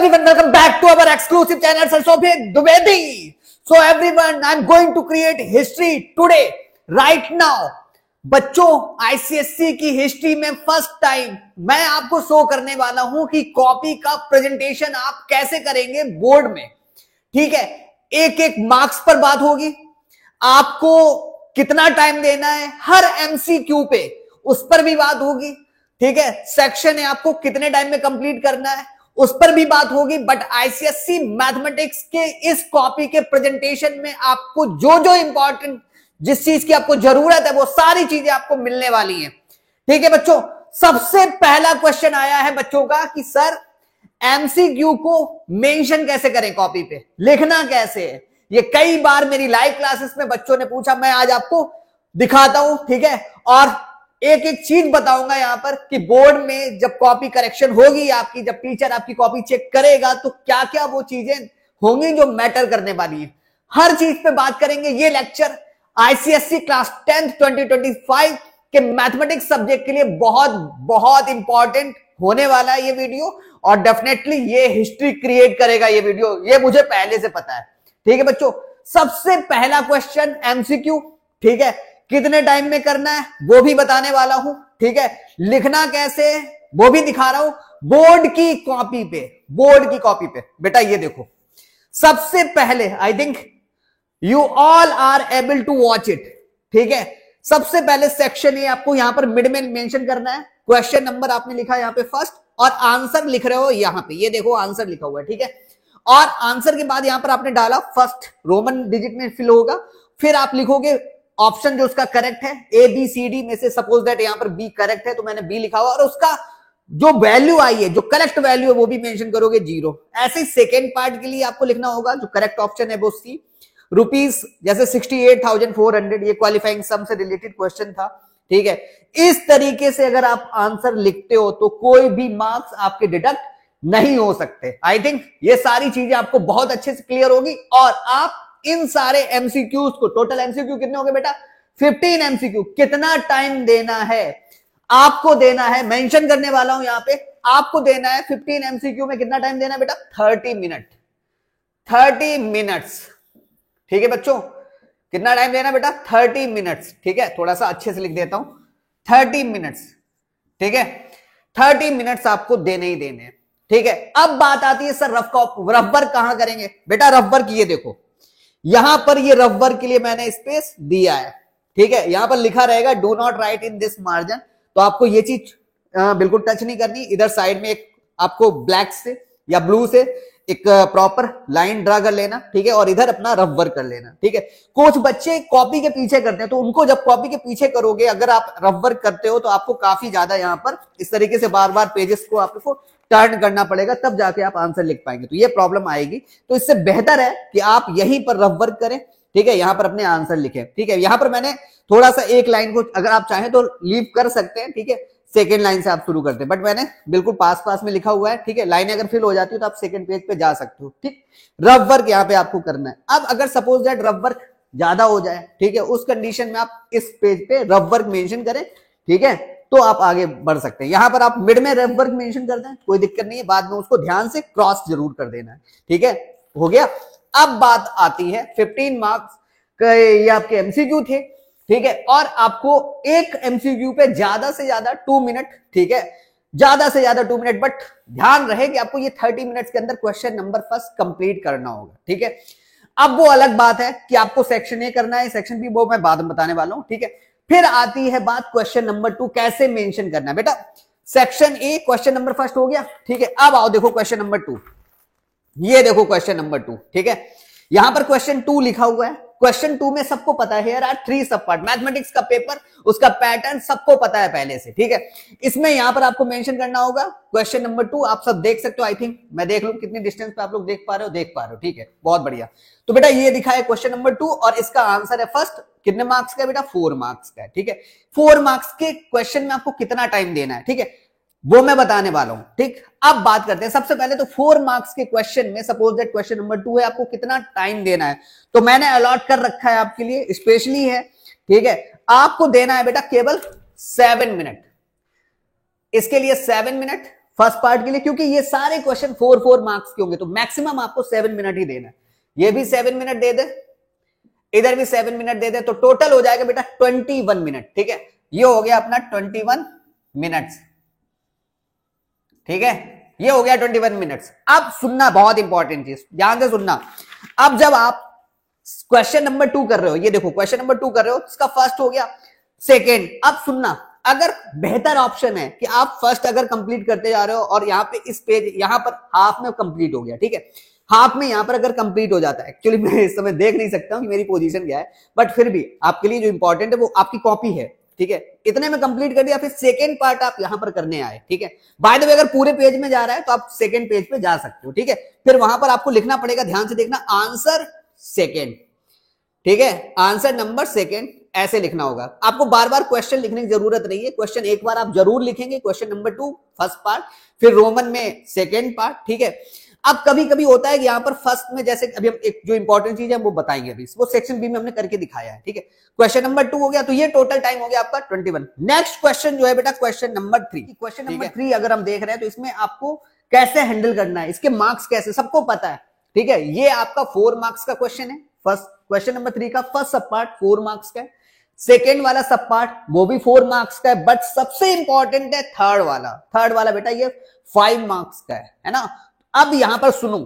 everyone, welcome back to our exclusive channel Sarsobhit Dwivedi. So everyone, I'm going to create history today, right now. बच्चों, ICSC की history में first time मैं आपको show करने वाला हूं कि कॉपी का प्रेजेंटेशन आप कैसे करेंगे बोर्ड में। ठीक है, एक एक मार्क्स पर बात होगी, आपको कितना टाइम देना है हर एमसीक्यू पे, उस पर भी बात होगी। ठीक है, सेक्शन है आपको कितने टाइम में कंप्लीट करना है, उस पर भी बात होगी। बट आईसीएससी मैथमेटिक्स के इस कॉपी के प्रेजेंटेशन में आपको जो जो इंपॉर्टेंट, जिस चीज की आपको जरूरत है, वो सारी चीजें आपको मिलने वाली हैं। ठीक है बच्चों, सबसे पहला क्वेश्चन आया है बच्चों का कि सर एमसीक्यू को मेंशन कैसे करें, कॉपी पे लिखना कैसे है। ये कई बार मेरी लाइव क्लासेस में बच्चों ने पूछा, मैं आज आपको दिखाता हूं। ठीक है, और एक एक चीज बताऊंगा यहां पर कि बोर्ड में जब कॉपी करेक्शन होगी आपकी, जब टीचर आपकी कॉपी चेक करेगा, तो क्या क्या वो चीजें होंगी जो मैटर करने वाली है, हर चीज पे बात करेंगे। ये लेक्चर आईसीएससी क्लास 10th 2025 के मैथमेटिक्स सब्जेक्ट के लिए बहुत बहुत इंपॉर्टेंट होने वाला है ये वीडियो, और डेफिनेटली ये हिस्ट्री क्रिएट करेगा ये वीडियो, ये मुझे पहले से पता है। ठीक है बच्चों, सबसे पहला क्वेश्चन एमसीक्यू। ठीक है, कितने टाइम में करना है वो भी बताने वाला हूं। ठीक है, लिखना कैसे है वो भी दिखा रहा हूं बोर्ड की कॉपी पे। बोर्ड की कॉपी पे बेटा ये देखो, सबसे पहले I think you all are able to watch it. ठीक है, सबसे पहले सेक्शन ये आपको यहां पर मिड में मेंशन करना है। क्वेश्चन नंबर आपने लिखा यहां पे फर्स्ट, और आंसर लिख रहे हो यहां पे, ये देखो आंसर लिखा हुआ है। ठीक है, और आंसर के बाद यहां पर आपने डाला फर्स्ट रोमन डिजिट में फिल होगा, फिर आप लिखोगे ऑप्शन जो उसका करेक्ट है, ए बी सी डी में से सपोज दैट यहां पर बी करेक्ट है तो मैंने बी लिखा हुआ, और उसका जो वैल्यू आई है, जो करेक्ट वैल्यू है वो भी मेंशन करोगे 0। ऐसे ही सेकेंड पार्ट के लिए आपको लिखना होगा, जो करेक्ट ऑप्शन है वो सी, रुपीस जैसे 68,400, ये क्वालिफाइंग सम से रिलेटेड क्वेश्चन था। ठीक है, इस तरीके से अगर आप आंसर लिखते हो तो कोई भी मार्क्स आपके डिडक्ट नहीं हो सकते। आई थिंक ये सारी चीजें आपको बहुत अच्छे से क्लियर होगी, और आप इन सारे एमसीक्यूज को, टोटल एमसीक्यू कितने हो गए बेटा 15 एमसीक्यू, कितना टाइम देना है आपको देना है, मेंशन करने वाला हूं यहां पे, आपको देना है 15 एमसीक्यू में कितना टाइम देना है बेटा 30 मिनट, 30 मिनट्स। ठीक है बच्चों, कितना टाइम देना बेटा 30 मिनट्स। ठीक है, थोड़ा सा अच्छे से लिख देता हूं 30 मिनट्स। ठीक है, 30 मिनट्स आपको देने ही देने हैं। ठीक है, अब बात आती है सर रफ वर्क कहां करेंगे बेटा। रफ वर्क ये देखो, यहां पर ये रफ वर्क के लिए मैंने स्पेस दिया है। ठीक है, यहां पर लिखा रहेगा do not right in this margin, तो आपको ये चीज बिल्कुल टच नहीं करनी। इधर साइड में एक आपको ब्लैक से या ब्लू से एक प्रॉपर लाइन ड्रा कर लेना। ठीक है, और इधर अपना रफ वर्क कर लेना। ठीक है, कुछ बच्चे कॉपी के पीछे करते हैं, तो उनको जब कॉपी के पीछे करोगे, अगर आप रफ वर्क करते हो तो आपको काफी ज्यादा यहां पर इस तरीके से बार बार पेजेस को आपको टर्न करना पड़ेगा, तब जाके आप आंसर लिख पाएंगे, तो ये प्रॉब्लम आएगी। तो इससे बेहतर है कि आप यहीं पर रफ वर्क करें। ठीक है, यहां पर अपने आंसर लिखें। ठीक है, यहां पर मैंने थोड़ा सा एक लाइन को अगर आप चाहें तो लीव कर सकते हैं। ठीक है, सेकेंड लाइन से आप शुरू करते हैं, बट मैंने बिल्कुल पास पास में लिखा हुआ है। ठीक है, लाइन अगर फिल हो जाती है तो आप सेकेंड पेज पे जा सकते हो। ठीक, रफ वर्क यहाँ पे आपको करना है। अब अगर सपोज दैट रफ वर्क ज्यादा हो जाए, ठीक है, उस कंडीशन में आप इस पेज पे रफ वर्क मेंशन करें। ठीक है, तो आप आगे बढ़ सकते हैं। यहां पर आप मिड में रफ वर्क मेंशन कर दें, कोई दिक्कत नहीं है, बाद में उसको ध्यान से क्रॉस जरूर कर देना है। ठीक है, हो गया। अब बात आती है 15 मार्क्स, ये आपके एमसीक्यू थे। ठीक है, और आपको एक एमसीक्यू पे ज्यादा से ज्यादा 2 मिनट, ठीक है, ज्यादा से ज्यादा 2 मिनट, बट ध्यान रहे कि आपको ये 30 मिनट्स के अंदर क्वेश्चन नंबर फर्स्ट कंप्लीट करना होगा। ठीक है, अब वो अलग बात है कि आपको सेक्शन ए करना है, सेक्शन बी वो मैं बाद में बताने वाला हूं। ठीक है, फिर आती है बात क्वेश्चन नंबर 2 कैसे मेंशन करना है। बेटा section A question number first हो गया। ठीक है, अब आओ देखो क्वेश्चन नंबर 2, ये देखो क्वेश्चन नंबर 2। ठीक है, यहां पर क्वेश्चन 2 लिखा हुआ है। क्वेश्चन 2 में सबको पता है, यार 3 सब पार्ट, मैथमेटिक्स का पेपर, उसका पैटर्न सबको पता है पहले से। ठीक है, इसमें यहां पर आपको मेंशन करना होगा क्वेश्चन नंबर 2, आप सब देख सकते हो। आई थिंक मैं देख लूं कितनी डिस्टेंस पे आप लोग देख पा रहे हो, देख पा रहे हो। ठीक है, बहुत बढ़िया। तो बेटा ये दिखा है क्वेश्चन नंबर 2, और इसका आंसर है फर्स्ट, कितने मार्क्स का है बेटा 4 मार्क्स का है। ठीक है, 4 मार्क्स के क्वेश्चन में आपको कितना टाइम देना है, ठीक है, वो मैं बताने वाला हूं। ठीक, अब बात करते हैं सबसे पहले तो 4 मार्क्स के क्वेश्चन में, सपोज दैट क्वेश्चन नंबर 2 है, आपको कितना टाइम देना है, तो मैंने अलॉट कर रखा है आपके लिए, स्पेशली है। ठीक है, आपको देना है बेटा केवल 7 मिनट, इसके लिए 7 मिनट फर्स्ट पार्ट के लिए, क्योंकि ये सारे क्वेश्चन 4 मार्क्स के होंगे, तो मैक्सिमम आपको 7 मिनट ही देना है। ये भी 7 मिनट दे दे, इधर भी 7 मिनट दे दे, तो टोटल हो जाएगा बेटा 21 मिनट। ठीक है, ये हो गया अपना 21 मिनट्स। ठीक है, ये हो गया 21 मिनट्स। अब सुनना, बहुत इंपॉर्टेंट चीज, ध्यान से सुनना। अब जब आप क्वेश्चन नंबर 2 कर रहे हो, ये देखो क्वेश्चन नंबर 2 कर रहे हो, इसका फर्स्ट हो गया, सेकेंड। अब सुनना, अगर बेहतर ऑप्शन है कि आप फर्स्ट अगर कंप्लीट करते जा रहे हो और यहाँ पे इस पेज, यहाँ पर हाफ में कंप्लीट हो गया, ठीक है, हाफ में यहाँ पर अगर कंप्लीट हो जाता है, एक्चुअली मैं इस समय देख नहीं सकता हूँ कि मेरी पोजीशन क्या है, बट फिर भी आपके लिए जो इंपॉर्टेंट है वो आपकी कॉपी है। ठीक है, इतने में कंप्लीट कर दिया, फिर सेकेंड पार्ट आप यहां पर करने आए। ठीक है, बाय द वे अगर पूरे पेज में जा रहा है तो आप सेकेंड पेज पे जा सकते हो। ठीक है, फिर वहां पर आपको लिखना पड़ेगा, ध्यान से देखना, आंसर सेकेंड। ठीक है, आंसर नंबर सेकेंड ऐसे लिखना होगा। आपको बार बार क्वेश्चन लिखने की जरूरत नहीं है, क्वेश्चन एक बार आप जरूर लिखेंगे, क्वेश्चन नंबर 2 फर्स्ट पार्ट, फिर रोमन में सेकेंड पार्ट। ठीक है, अब कभी कभी होता है कि यहाँ पर फर्स्ट में, जैसे अभी हम एक जो इंपॉर्टेंट चीज है वो बताएंगे, अभी वो सेक्शन बी में हमने करके दिखाया है। ठीक है, क्वेश्चन नंबर 2 हो गया, तो ये टोटल टाइम हो गया आपका 21। नेक्स्ट क्वेश्चन जो है बेटा क्वेश्चन नंबर 3। क्वेश्चन नंबर 3 अगर हम देख रहे हैं तो इसमें आपको कैसे हैंडल करना है, इसके मार्क्स कैसे, सबको पता है। ठीक है, ये आपका 4 मार्क्स का क्वेश्चन है। फर्स्ट क्वेश्चन नंबर 3 का फर्स्ट सब पार्ट 4 मार्क्स का है, सेकेंड वाला सब पार्ट वो भी 4 मार्क्स का है, बट सबसे इंपॉर्टेंट है थर्ड वाला। थर्ड वाला बेटा ये 5 मार्क्स का है ना। अब यहां पर सुनो,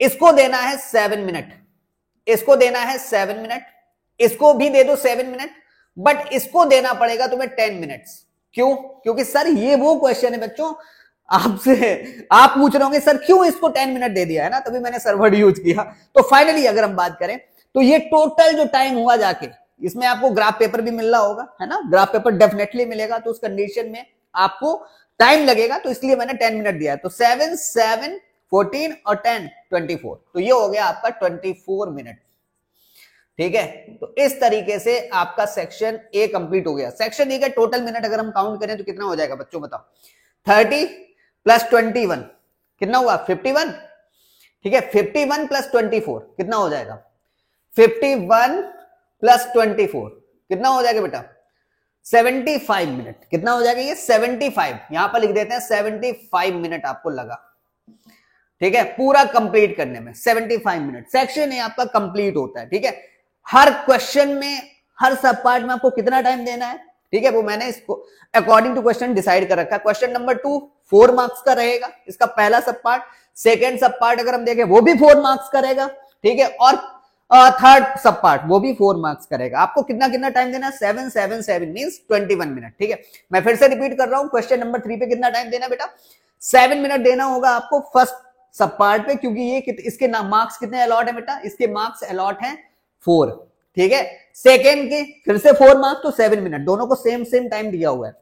इसको देना है 7 मिनट, इसको देना है 7 मिनट, इसको भी दे दो 7 मिनट, बट इसको देना पड़ेगा तुम्हें 10 मिनट्स। क्यों? क्योंकि सर ये वो क्वेश्चन है बच्चों, आपसे आप पूछ रहे होंगे सर क्यों इसको 10 मिनट दे दिया है ना, तभी मैंने सर्वर यूज किया। तो फाइनली अगर हम बात करें तो ये टोटल जो टाइम हुआ जाके, इसमें आपको ग्राफ पेपर भी मिल रहा होगा, है ना, ग्राफ पेपर डेफिनेटली मिलेगा, तो उस कंडीशन में आपको टाइम लगेगा, तो इसलिए मैंने 10 मिनट दिया है। तो 7 7 14 और 10 24, तो ये हो गया आपका 24 मिनट। ठीक है, तो इस तरीके से आपका सेक्शन ए कंप्लीट हो गया। सेक्शन ए का टोटल मिनट अगर हम काउंट करें तो कितना हो जाएगा बच्चों, बताओ। 30 + 21 कितना हुआ, 51। ठीक है, 51 + 24 कितना हो जाएगा, 51 + 24 कितना हो जाएगा बेटा, 75 मिनट। कितना हो जाएगा ये, 75, यहां पर लिख देते हैं 75 मिनट आपको लगा। ठीक है, पूरा कंप्लीट करने में 75 मिनट सेक्शन ए आपका कंप्लीट होता है। ठीक है, हर क्वेश्चन में, हर सब पार्ट में आपको कितना टाइम देना है, ठीक है, वो मैंने इसको अकॉर्डिंग टू क्वेश्चन डिसाइड कर रखा है। क्वेश्चन नंबर 2 4 मार्क्स का रहेगा, इसका पहला सब पार्ट। सेकेंड सब पार्ट अगर हम देखें वो भी 4 मार्क्स का रहेगा। ठीक है, और थर्ड सब पार्ट वो भी 4 मार्क्स करेगा। आपको कितना कितना टाइम देना है, 7 7 7 मींस 21 मिनट। ठीक है, मैं फिर से रिपीट कर रहा हूं, क्वेश्चन नंबर 3 पे कितना टाइम देना बेटा, 7 मिनट देना होगा आपको फर्स्ट सब पार्ट पे, क्योंकि ये इसके मार्क्स कितने अलॉट है बेटा, इसके मार्क्स अलॉट हैं 4। ठीक है, सेकेंड के फिर से 4 मार्क्स, तो 7 मिनट, दोनों को सेम टाइम दिया हुआ है।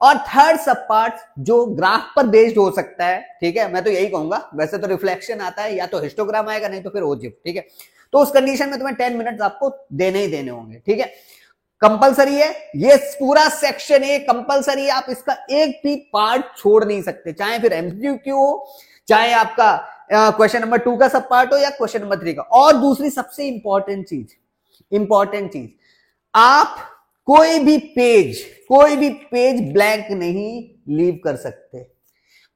और थर्ड सब पार्ट जो ग्राफ पर बेस्ड हो सकता है, ठीक है, मैं तो यही कहूंगा, वैसे तो रिफ्लेक्शन आता है या तो हिस्टोग्राम आएगा, नहीं तो फिर ओजिव। ठीक है, तो उस कंडीशन में तुम्हें 10 मिनट आपको देने ही देने होंगे। ठीक है, कंपलसरी है ये पूरा सेक्शन ए, कंपलसरी है, आप इसका एक भी पार्ट छोड़ नहीं सकते, चाहे फिर एमसीक्यू हो, चाहे आपका क्वेश्चन नंबर 2 का सब पार्ट हो या क्वेश्चन नंबर 3 का। और दूसरी सबसे इंपॉर्टेंट चीज, आप कोई भी पेज ब्लैंक नहीं लीव कर सकते,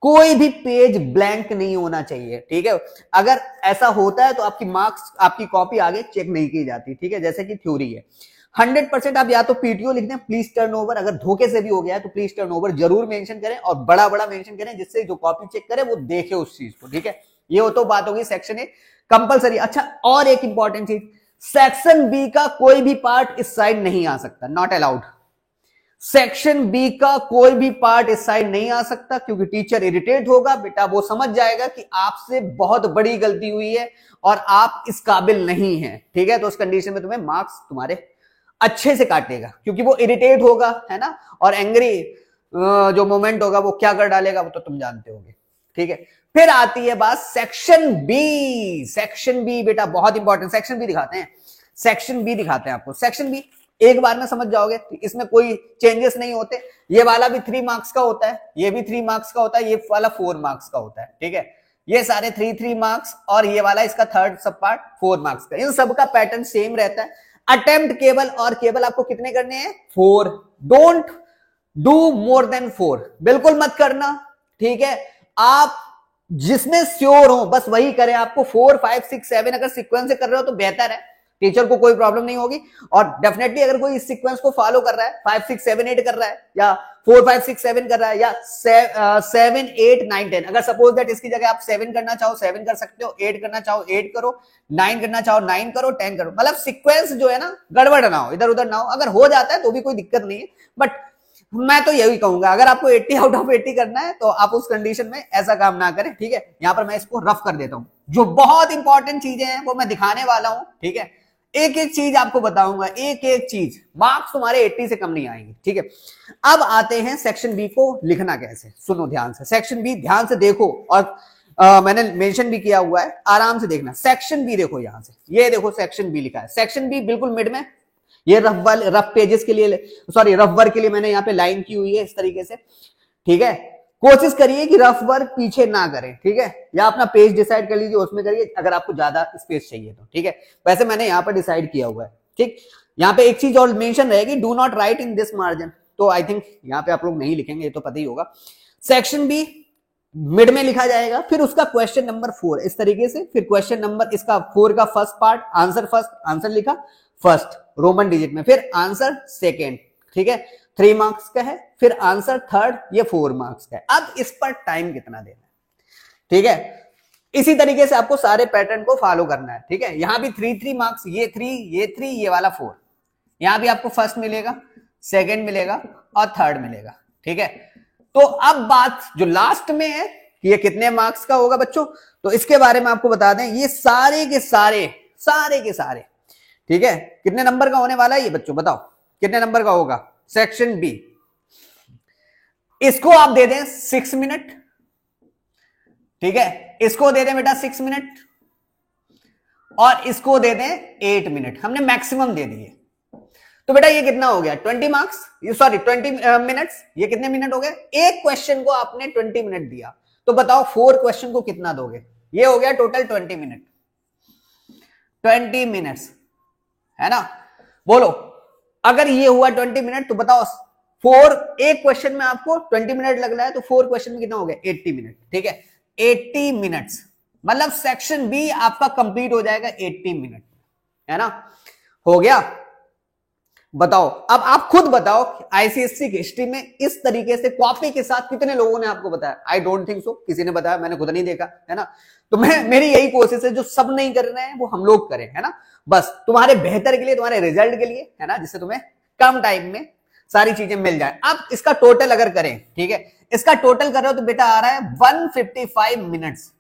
कोई भी पेज ब्लैंक नहीं होना चाहिए। ठीक है, अगर ऐसा होता है तो आपकी मार्क्स, आपकी कॉपी आगे चेक नहीं की जाती। ठीक है, जैसे कि थ्योरी है, 100% आप या तो पीटीओ लिख दें, प्लीज टर्न ओवर, अगर धोखे से भी हो गया है तो प्लीज टर्न ओवर जरूर मेंशन करें, और बड़ा बड़ा मेंशन करें, जिससे जो कॉपी चेक करे वो देखे उस चीज को। ठीक है, ये हो तो बात होगी सेक्शन ए कंपलसरी। अच्छा, और एक इंपॉर्टेंट चीज, सेक्शन बी का कोई भी पार्ट इस साइड नहीं आ सकता, नॉट अलाउड। सेक्शन बी का कोई भी पार्ट इस साइड नहीं आ सकता, क्योंकि टीचर इरिटेट होगा बेटा, वो समझ जाएगा कि आपसे बहुत बड़ी गलती हुई है और आप इस काबिल नहीं हैं। ठीक है, तो उस कंडीशन में तुम्हें मार्क्स तुम्हारे अच्छे से काटेगा, क्योंकि वो इरिटेट होगा, है ना, और एंग्री जो मोमेंट होगा वो क्या कर डालेगा वो तो तुम जानते होगे। ठीक है, फिर आती है बात सेक्शन बी। सेक्शन बी बेटा बहुत इंपॉर्टेंट, सेक्शन बी दिखाते हैं आपको। सेक्शन बी एक बार में समझ जाओगे, इसमें कोई चेंजेस नहीं होते। ये वाला भी 3 मार्क्स का होता है, ये भी 3 मार्क्स का होता है, ये वाला 4 मार्क्स का होता है। ठीक है, ये सारे 3 मार्क्स, और ये वाला इसका थर्ड सब पार्ट 4 मार्क्स का। इन सब का पैटर्न सेम रहता है। अटेम्प्ट केवल और केवल आपको कितने करने हैं, 4। डोंट डू मोर देन 4, बिल्कुल मत करना। ठीक है, आप जिसमें श्योर हो बस वही करें। आपको 4 5 6 7 अगर सीक्वेंस से कर रहे हो तो बेहतर है, टीचर को कोई प्रॉब्लम नहीं होगी। और डेफिनेटली अगर कोई इस सीक्वेंस को फॉलो कर रहा है, 5 6 7 8 कर रहा है, या 4 5 6 7 कर रहा है, या 7 8 9 10, अगर सपोज दैट इसकी जगह आप 7 करना चाहो 7 कर सकते हो, 8 करना चाहो 8 करो, 9 करना चाहो 9 करो, 10 करो। मतलब सीक्वेंस जो है ना गड़बड़ ना हो, इधर उधर ना हो। अगर हो जाता है तो भी कोई दिक्कत नहीं है, बट मैं तो यही कहूंगा अगर आपको 80 आउट ऑफ 80 करना है तो आप उस कंडीशन में ऐसा काम ना करें। ठीक है, यहां पर मैं इसको रफ कर देता हूं। जो बहुत इंपॉर्टेंट चीजें हैं वो मैं दिखाने वाला हूं। ठीक है, एक एक चीज आपको बताऊंगा, एक एक चीज। मार्क्स तुम्हारे 80 से कम नहीं आएंगे। ठीक है, अब आते हैं सेक्शन बी को लिखना कैसे। सुनो ध्यान से, सेक्शन बी ध्यान से देखो, और मैंने मेंशन भी किया हुआ है, आराम से देखना। सेक्शन बी देखो, यहां से ये देखो सेक्शन बी लिखा है। सेक्शन बी बिल्कुल मिड में, ये रफ पेजेस के लिए, सॉरी रफ वर्क के लिए मैंने यहाँ पे लाइन की हुई है इस तरीके से। ठीक है, कोशिश करिए कि रफ वर्क पीछे ना करें। ठीक है, या अपना पेज डिसाइड कर लीजिए, उसमें करिए अगर आपको ज्यादा स्पेस चाहिए तो। ठीक है, वैसे मैंने यहाँ पर डिसाइड किया हुआ है। ठीक, यहाँ पे एक चीज और मेंशन रहेगी, do not right in this margin, तो आई थिंक यहाँ पे आप लोग नहीं लिखेंगे, ये तो पता ही होगा। सेक्शन बी मिड में लिखा जाएगा, फिर उसका क्वेश्चन नंबर 4 इस तरीके से, फिर क्वेश्चन नंबर इसका 4 का first part, answer first, answer लिखा फर्स्ट रोमन डिजिट में, फिर आंसर सेकेंड। ठीक है, 3 मार्क्स का है, फिर आंसर थर्ड, ये 4 मार्क्स का है। अब इस पर टाइम कितना देना है। ठीक है, इसी तरीके से आपको सारे पैटर्न को फॉलो करना है। ठीक है, यहां भी 3 मार्क्स, ये 3 ये वाला 4, यहां भी आपको फर्स्ट मिलेगा, सेकेंड मिलेगा और थर्ड मिलेगा। ठीक है, तो अब बात जो लास्ट में है कि ये कितने मार्क्स का होगा बच्चों, तो इसके बारे में आपको बता दें, ये सारे के सारे ठीक है कितने नंबर का होने वाला है ये बच्चों, बताओ कितने नंबर का होगा। सेक्शन बी, इसको आप दे दें 6 मिनट। ठीक है, इसको दे दें बेटा 6 मिनट, और इसको दे दें 8 मिनट, हमने मैक्सिमम दे दिए। तो बेटा ये कितना हो गया, 20 मार्क्स, सॉरी 20 मिनट्स। ये कितने मिनट हो गए, एक क्वेश्चन को आपने 20 मिनट दिया, तो बताओ 4 क्वेश्चन को कितना दोगे। ये हो गया टोटल 20 मिनट, 20 मिनट्स है ना। बोलो अगर ये हुआ 20 मिनट, तो बताओ 4, एक क्वेश्चन में आपको 20 मिनट लग रहा है, तो 4 क्वेश्चन में कितना हो गया, 80 मिनट। ठीक है, 80 मिनट्स, मतलब सेक्शन बी आपका कंप्लीट हो जाएगा 80 मिनट, है ना। हो गया, बताओ अब आप खुद बताओ आईसीएससी की हिस्ट्री में इस तरीके से कॉपी के साथ कितने लोगों ने आपको बताया। आई डोंट थिंक सो किसी ने बताया, मैंने खुद नहीं देखा, है ना। तो मेरी यही कोशिश है, जो सब नहीं कर रहे हैं वो हम लोग करें, है ना। बस तुम्हारे बेहतर के लिए, तुम्हारे रिजल्ट के लिए, है ना, जिससे तुम्हें कम टाइम में सारी चीजें मिल जाए। अब इसका टोटल अगर करें, ठीक है, इसका टोटल कर रहे हो तो बेटा आ रहा है 155 मिनट्स,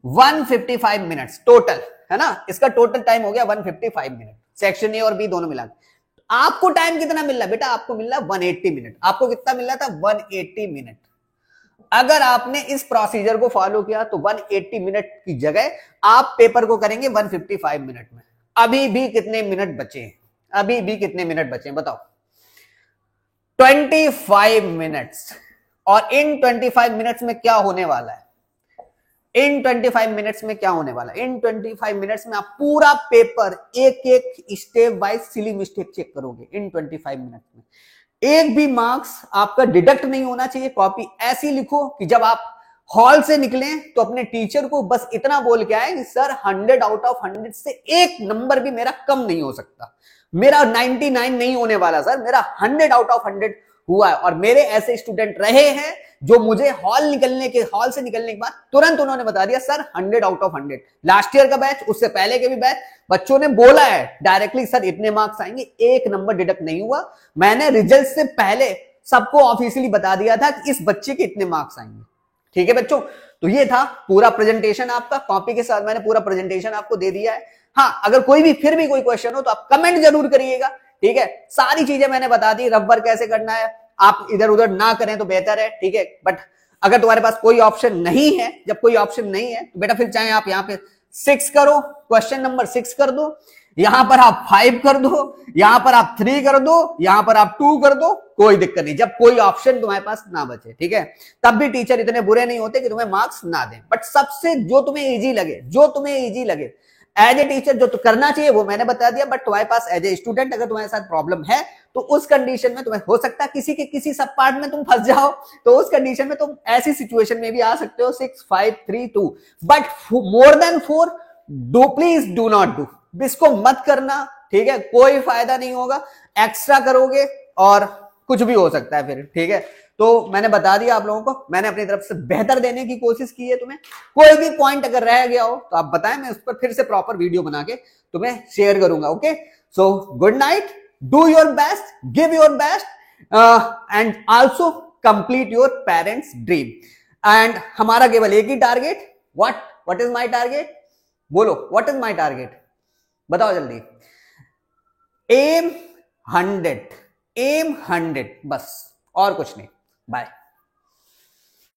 155 मिनट्स टोटल, है ना। इसका टोटल टाइम हो गया 155 मिनट, सेक्शन ए और बी दोनों मिला। आपको टाइम कितना मिल रहा है बेटा, आपको मिल रहा है 180 मिनट। आपको कितना मिल रहा था, 180 मिनट। अगर आपने इस प्रोसीजर को फॉलो किया तो 180 मिनट की जगह आप पेपर को करेंगे 155 मिनट में। अभी भी कितने मिनट बचे हैं, अभी भी कितने मिनट बचे हैं बताओ, 25 मिनट्स। और इन 25 मिनट्स में क्या होने वाला है, इन 25 मिनट्स में क्या होने वाला है, इन 25 मिनट्स में आप पूरा पेपर एक एक step wise silly mistake check करोगे। इन 25 मिनट्स में एक भी मार्क्स आपका डिडक्ट नहीं होना चाहिए। कॉपी ऐसी लिखो कि जब आप हॉल से निकले तो अपने टीचर को बस इतना बोल के आए कि सर 100 आउट ऑफ 100 से एक नंबर भी मेरा कम नहीं हो सकता, मेरा 99 नहीं होने वाला सर, मेरा 100 आउट ऑफ 100 हुआ है। और मेरे ऐसे स्टूडेंट रहे हैं जो मुझे हॉल से निकलने के बाद तुरंत उन्होंने बता दिया sir 100 out of 100। Last year का बैच, उससे पहले के भी बैच, बच्चों ने बोला है डायरेक्टली सर इतने मार्क्स आएंगे, एक नंबर डिडक्ट नहीं हुआ। मैंने रिजल्ट से पहले सबको ऑफिशियली बता दिया था कि इस बच्चे के इतने मार्क्स आएंगे। ठीक है बच्चों, तो ये था पूरा प्रेजेंटेशन आपका, कॉपी के साथ मैंने पूरा प्रेजेंटेशन आपको दे दिया है। हाँ, अगर कोई भी फिर भी कोई क्वेश्चन हो तो आप कमेंट जरूर करिएगा। ठीक है, सारी चीजें मैंने बता दी, रफ वर्क कैसे करना है, आप इधर उधर ना करें तो बेहतर है। ठीक है, बट अगर तुम्हारे पास कोई ऑप्शन नहीं है, जब कोई ऑप्शन नहीं है तो बेटा फिर चाहे आप यहाँ पे 6 करो, क्वेश्चन नंबर 6 कर दो, यहां पर आप 5 कर दो, यहां पर आप 3 कर दो, यहां पर आप 2 कर दो, कोई दिक्कत नहीं, जब कोई ऑप्शन तुम्हारे पास ना बचे। ठीक है, तब भी टीचर इतने बुरे नहीं होते कि तुम्हें मार्क्स ना दें। बट सबसे जो तुम्हें इजी लगे, एज ए टीचर जो तो करना चाहिए वो मैंने बता दिया, बट तुम्हारे पास एज ए स्टूडेंट अगर तुम्हारे साथ प्रॉब्लम है तो उस कंडीशन में तुम्हें हो सकता है किसी के किसी सब पार्ट में तुम फंस जाओ, तो उस कंडीशन में तुम ऐसी सिचुएशन में भी आ सकते हो 6 5 3 2, but more than 4 do please do not do, इसको मत करना, ठीक है, कोई फायदा नहीं होगा, एक्स्ट्रा करोगे और कुछ भी हो सकता है फिर, ठीक है। तो मैंने बता दिया आप लोगों को, मैंने अपनी तरफ से बेहतर देने की कोशिश की है तुम्हें, कोई भी पॉइंट अगर रह गया हो तो आप बताएं, मैं उस पर फिर से प्रॉपर वीडियो बना के तुम्हें शेयर करूंगा। Okay, so good night, do your best, give your best and also complete your parents dream. एंड हमारा केवल एक ही target, what is my target, बोलो व्हाट इज माय टारगेट, बताओ जल्दी। एम 100, बस और कुछ नहीं। बाय।